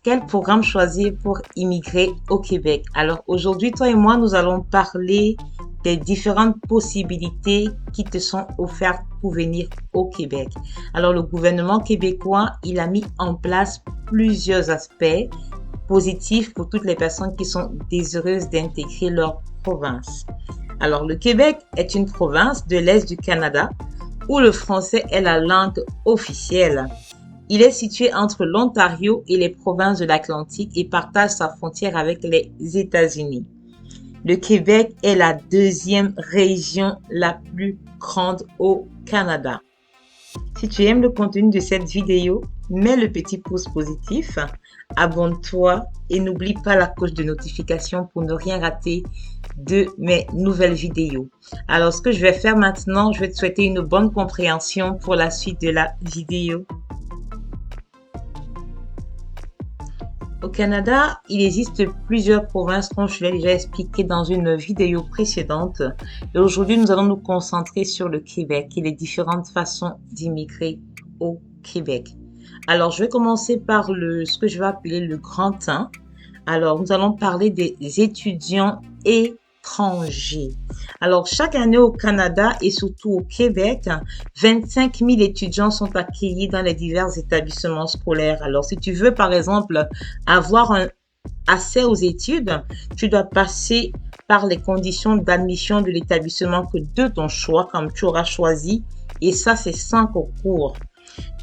quel programme choisir pour immigrer au Québec? Alors aujourd'hui, toi et moi, nous allons parler des différentes possibilités qui te sont offertes pour venir au Québec. Alors le gouvernement québécois, il a mis en place plusieurs aspects positifs pour toutes les personnes qui sont désireuses d'intégrer leur province. Alors le Québec est une province de l'Est du Canada où le français est la langue officielle. Il est situé entre l'Ontario et les provinces de l'Atlantique et partage sa frontière avec les États-Unis. Le Québec est la deuxième région la plus grande au Canada. Si tu aimes le contenu de cette vidéo, mets le petit pouce positif, abonne-toi et n'oublie pas la cloche de notification pour ne rien rater de mes nouvelles vidéos. Alors, ce que je vais faire maintenant, je vais te souhaiter une bonne compréhension pour la suite de la vidéo. Au Canada, il existe plusieurs provinces, comme je l'ai déjà expliqué dans une vidéo précédente. Et aujourd'hui, nous allons nous concentrer sur le Québec et les différentes façons d'immigrer au Québec. Alors, je vais commencer par ce que je vais appeler le grand 1. Alors, nous allons parler des étudiants étrangers. Alors, chaque année au Canada et surtout au Québec, 25 000 étudiants sont accueillis dans les divers établissements scolaires. Alors, si tu veux, par exemple, avoir accès aux études, tu dois passer par les conditions d'admission de l'établissement de ton choix, comme tu auras choisi, et ça, c'est sans concours.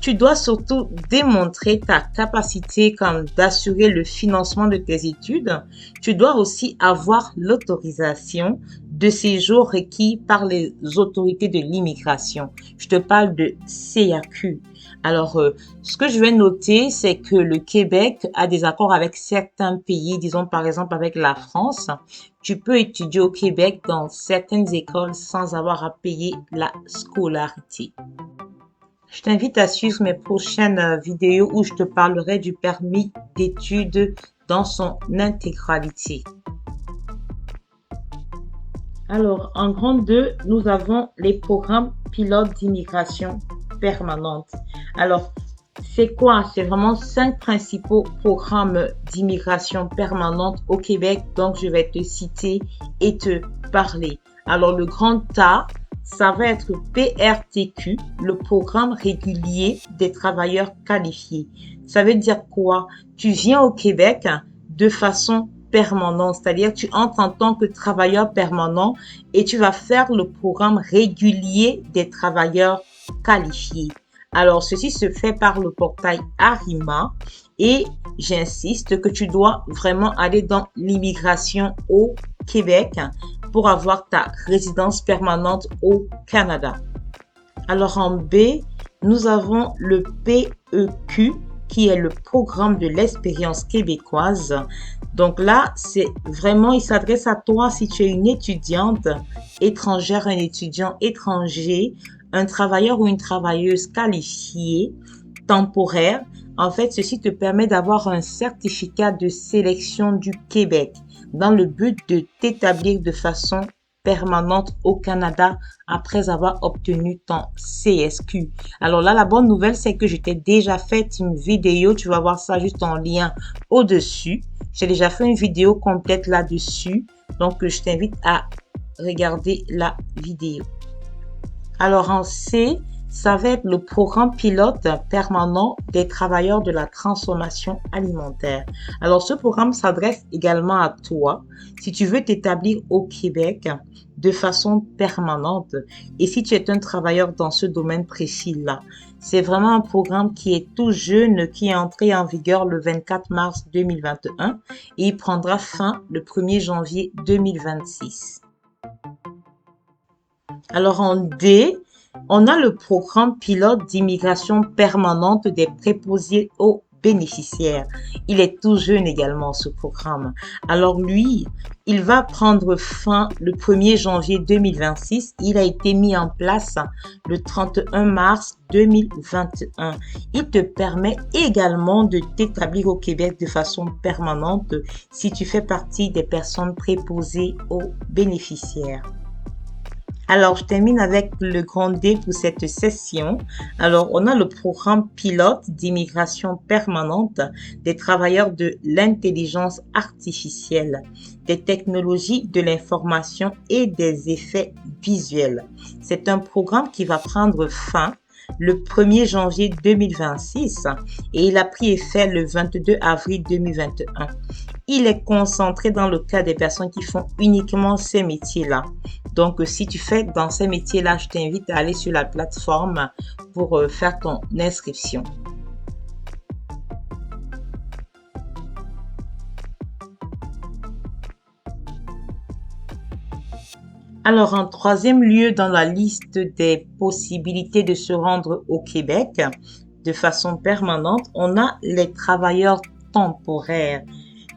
Tu dois surtout démontrer ta capacité comme d'assurer le financement de tes études. Tu dois aussi avoir l'autorisation de séjour requis par les autorités de l'immigration. Je te parle de CAQ. Alors, ce que je vais noter, c'est que le Québec a des accords avec certains pays, disons par exemple avec la France. Tu peux étudier au Québec dans certaines écoles sans avoir à payer la scolarité. Je t'invite à suivre mes prochaines vidéos où je te parlerai du permis d'études dans son intégralité. Alors, en grande 2, nous avons les programmes pilotes d'immigration permanente. Alors, c'est quoi? C'est vraiment 5 principaux programmes d'immigration permanente au Québec. Donc, je vais te citer et te parler. Alors, le grand A, ça va être PRTQ, le programme régulier des travailleurs qualifiés. Ça veut dire quoi? Tu viens au Québec de façon permanente, c'est-à-dire tu entres en tant que travailleur permanent et tu vas faire le programme régulier des travailleurs qualifiés. Alors, ceci se fait par le portail Arima et j'insiste que tu dois vraiment aller dans l'immigration au Québec pour avoir ta résidence permanente au Canada. Alors en B, nous avons le PEQ qui est le programme de l'expérience québécoise. Donc là, c'est vraiment, il s'adresse à toi si tu es une étudiante étrangère, un étudiant étranger, un travailleur ou une travailleuse qualifiée, temporaire. En fait, ceci te permet d'avoir un certificat de sélection du Québec dans le but de t'établir de façon permanente au Canada après avoir obtenu ton CSQ. Alors là, la bonne nouvelle, c'est que je t'ai déjà fait une vidéo. Tu vas voir ça juste en lien au-dessus. J'ai déjà fait une vidéo complète là-dessus. Donc, je t'invite à regarder la vidéo. Alors en C, ça va être le programme pilote permanent des travailleurs de la transformation alimentaire. Alors, ce programme s'adresse également à toi si tu veux t'établir au Québec de façon permanente et si tu es un travailleur dans ce domaine précis-là. C'est vraiment un programme qui est tout jeune, qui est entré en vigueur le 24 mars 2021 et il prendra fin le 1er janvier 2026. Alors, en D, on a le programme pilote d'immigration permanente des préposés aux bénéficiaires. Il est tout jeune également, ce programme. Alors lui, il va prendre fin le 1er janvier 2026. Il a été mis en place le 31 mars 2021. Il te permet également de t'établir au Québec de façon permanente si tu fais partie des personnes préposées aux bénéficiaires. Alors, je termine avec le grand D pour cette session. Alors, on a le programme pilote d'immigration permanente des travailleurs de l'intelligence artificielle, des technologies de l'information et des effets visuels. C'est un programme qui va prendre fin le 1er janvier 2026 et il a pris effet le 22 avril 2021. Il est concentré dans le cas des personnes qui font uniquement ces métiers-là. Donc, si tu fais dans ces métiers-là, je t'invite à aller sur la plateforme pour faire ton inscription. Alors, en troisième lieu dans la liste des possibilités de se rendre au Québec de façon permanente, on a les travailleurs temporaires.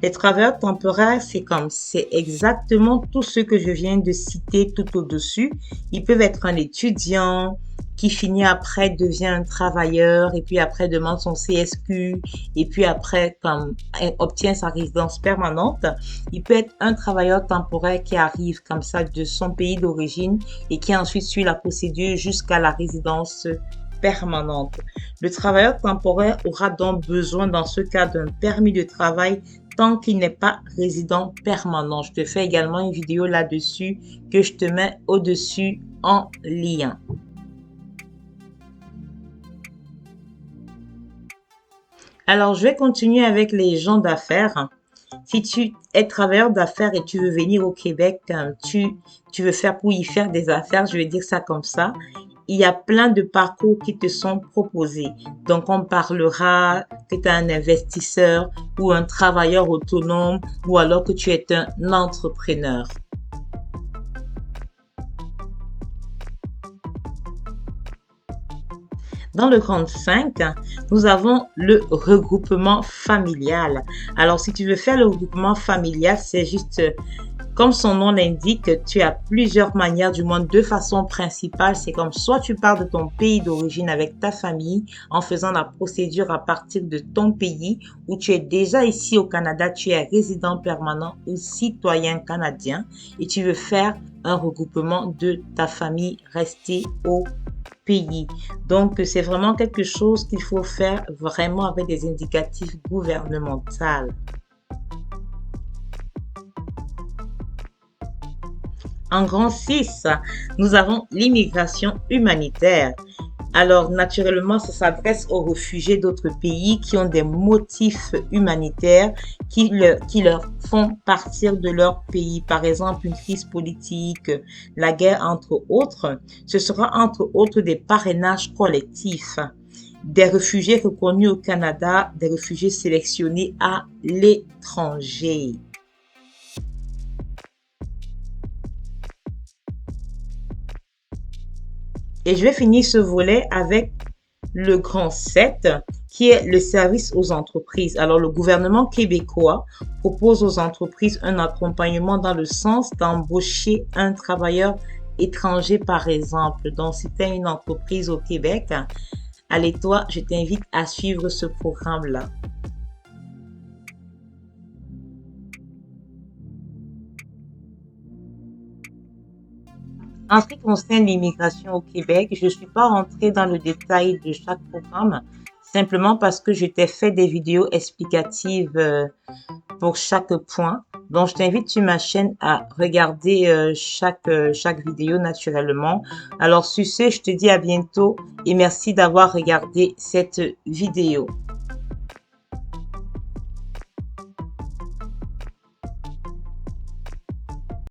Les travailleurs temporaires, c'est exactement tout ce que je viens de citer tout au-dessus. Ils peuvent être un étudiant qui finit après, devient un travailleur et puis après demande son CSQ et puis après obtient sa résidence permanente. Il peut être un travailleur temporaire qui arrive comme ça de son pays d'origine et qui ensuite suit la procédure jusqu'à la résidence permanente. Le travailleur temporaire aura donc besoin dans ce cas d'un permis de travail tant qu'il n'est pas résident permanent. Je te fais également une vidéo là-dessus que je te mets au-dessus en lien. Alors, je vais continuer avec les gens d'affaires. Si tu es travailleur d'affaires et tu veux venir au Québec, tu veux faire pour y faire des affaires, je vais dire ça comme ça. Il y a plein de parcours qui te sont proposés. Donc, on parlera que tu es un investisseur ou un travailleur autonome ou alors que tu es un entrepreneur. Dans le grand 5, nous avons le regroupement familial. Alors, si tu veux faire le regroupement familial, c'est juste, comme son nom l'indique, tu as plusieurs manières, du moins deux façons principales. C'est comme soit tu pars de ton pays d'origine avec ta famille en faisant la procédure à partir de ton pays, ou tu es déjà ici au Canada, tu es résident permanent ou citoyen canadien et tu veux faire un regroupement de ta famille restée au pays. Donc, c'est vraiment quelque chose qu'il faut faire vraiment avec des indicatifs gouvernementaux. En grand 6, nous avons l'immigration humanitaire. Alors, naturellement, ça s'adresse aux réfugiés d'autres pays qui ont des motifs humanitaires qui leur font partir de leur pays. Par exemple, une crise politique, la guerre, entre autres. Ce sera entre autres des parrainages collectifs, des réfugiés reconnus au Canada, des réfugiés sélectionnés à l'étranger. Et je vais finir ce volet avec le grand 7, qui est le service aux entreprises. Alors, le gouvernement québécois propose aux entreprises un accompagnement dans le sens d'embaucher un travailleur étranger, par exemple. Donc, si tu as une entreprise au Québec, allez, toi, je t'invite à suivre ce programme-là. En ce qui concerne l'immigration au Québec, je ne suis pas rentrée dans le détail de chaque programme, simplement parce que je t'ai fait des vidéos explicatives pour chaque point. Donc, je t'invite sur ma chaîne à regarder chaque vidéo naturellement. Alors, sur ce, je te dis à bientôt et merci d'avoir regardé cette vidéo.